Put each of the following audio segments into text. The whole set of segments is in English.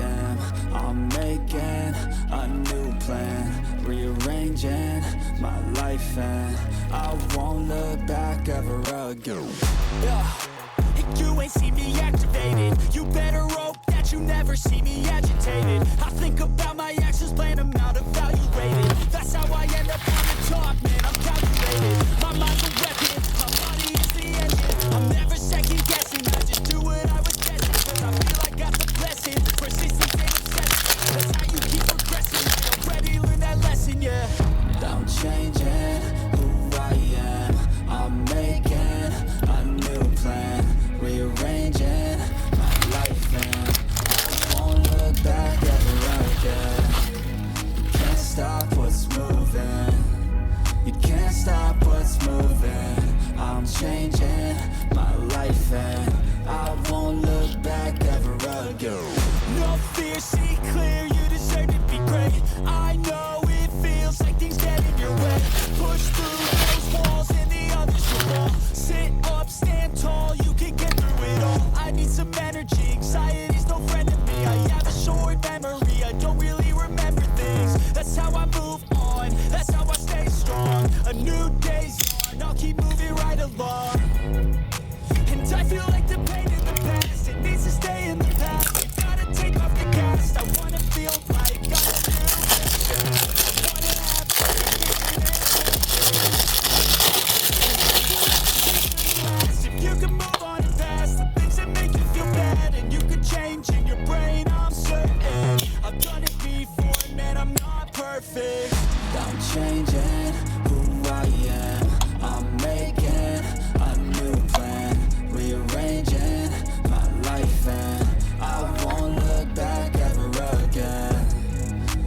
am. I'm making a new plan, rearranging my life, and I won't look back ever again. Yeah. You ain't see me activated. You better hope that you never see me agitated. I think about my actions, plan them out, evaluated. That's how I end up on the top, man, I'm calculated. My mind's a weapon, my body is the engine. I'm never second guessing, I just do what I was destined. Cause I feel I got the blessing, persistence and obsession. That's how you keep progressing, I already learned that lesson, yeah. I'm changing who I am. I'm making a new plan, rearranging my life, and I won't look back ever again. You can't stop what's moving. You can't stop what's moving. I'm changing my life, and I won't look back ever again. No fear, see clear, you deserve to be great. I know it feels like things get in your way. Push through those walls and the others will fall. Sit up, stand tall, you can get through it all. I need some energy, anxiety's no friend to me. I have a short memory, I don't really remember things. That's how I move on, that's how I stay strong. A new day's on, I'll keep moving right along. And I feel like the pain in the past, it needs to stay in the past. You gotta take off the cast, I wanna feel like I'm a new person. I wanna have if you can move on and past the things that make you feel bad, and you can change in your brain, I'm certain. I've done it before, man, I'm not perfect. I'm changing who I am. I'm making a new plan, rearranging my life, and I won't look back ever again.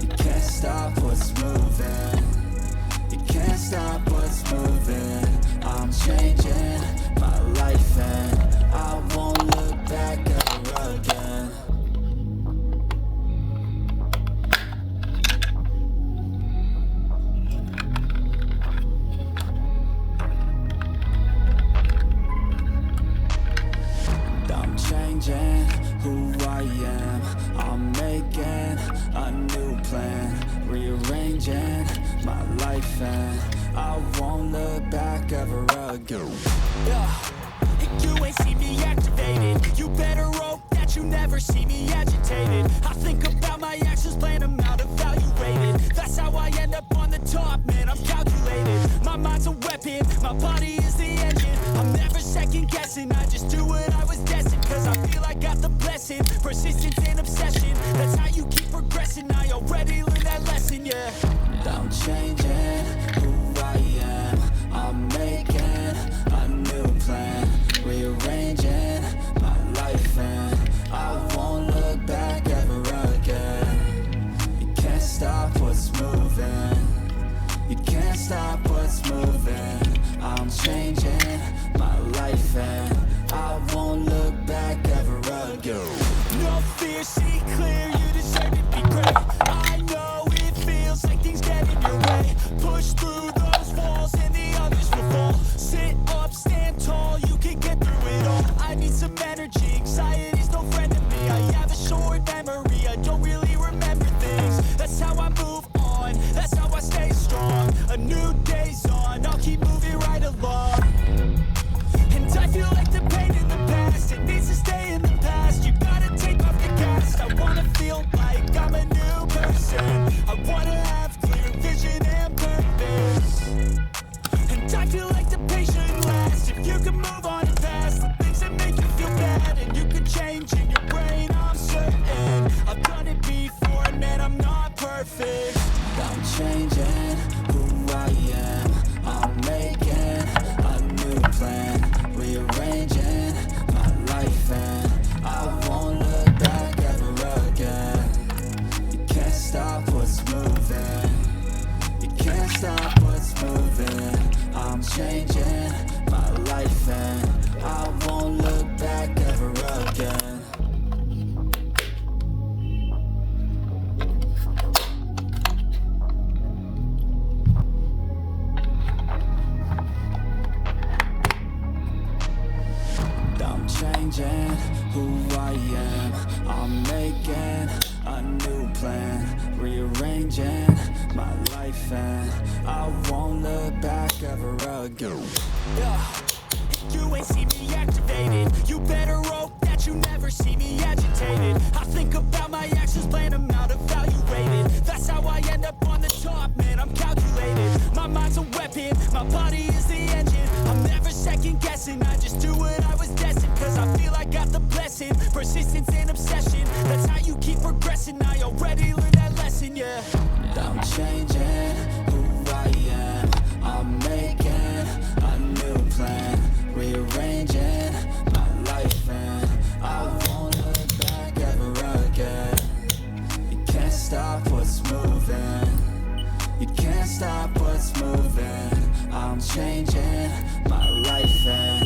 You can't stop what's moving. You can't stop what's moving. I'm changing my life, and I won't look back ever again. I'm changing who I am. I'm making a new plan, rearranging my life, and I won't look back ever again. Yeah. You ain't see me activated. You better hope that you never see me agitated. I think about my actions, plan them out, evaluated. That's how I end up on the top, man, I'm calculated. My mind's a weapon, my body is the engine. I'm never second guessing, I just do what I was destined. Cause I feel I got the blessing, persistence and obsession. That's how you keep progressing, I already learned that lesson, yeah. I'm changing who I am. I'm making a new plan, rearranging my life, and I won't look back ever again. You can't stop what's moving. You can't stop what's moving. I'm changing my life, and I won't look back ever again. No fear, see clear, you deserve to be great. I know it feels like things get in your way. Push through those walls and the others will fall. Sit up, stand tall, you can get through it all. I need some energy, anxiety's no friend to me. I have a short memory, I don't really remember things. That's how I move on, that's how I stay strong. A new day's on, I'll keep moving right along. And I feel like the pain in the past, it needs to stay in the past. You gotta take off the cast, I wanna feel like I'm a new person. I wanna have clear vision and purpose. And I feel like the pain shouldn't last. If you can move on and past the things that make you feel bad, and you can change in your brain, I'm certain. I've done it before, man, I'm not perfect. I'm changing who I am. I'm making a new plan, rearranging my life, and I won't look back ever again. You can't stop what's moving. You can't stop what's moving. I'm changing my life, and I won't look back ever again. I'm changing who I am. I'm making making a new plan, rearranging my life, and I won't look back ever again. Yeah. You ain't see me activated. You better hope that you never see me agitated. I think about my actions, plan them out, evaluated. That's how I end up on the top, man, I'm calculated. My mind's a weapon, my body is the engine. I'm never second guessing, I just do what I was destined. Cause I feel I got the blessing, persistence and obsession. That's how you keep progressing, I already learned that lesson, yeah. I'm changing who I am, I'm making a new plan, rearranging my life, and I won't look back ever again. You can't stop what's moving, you can't stop what's moving. I'm changing my life, and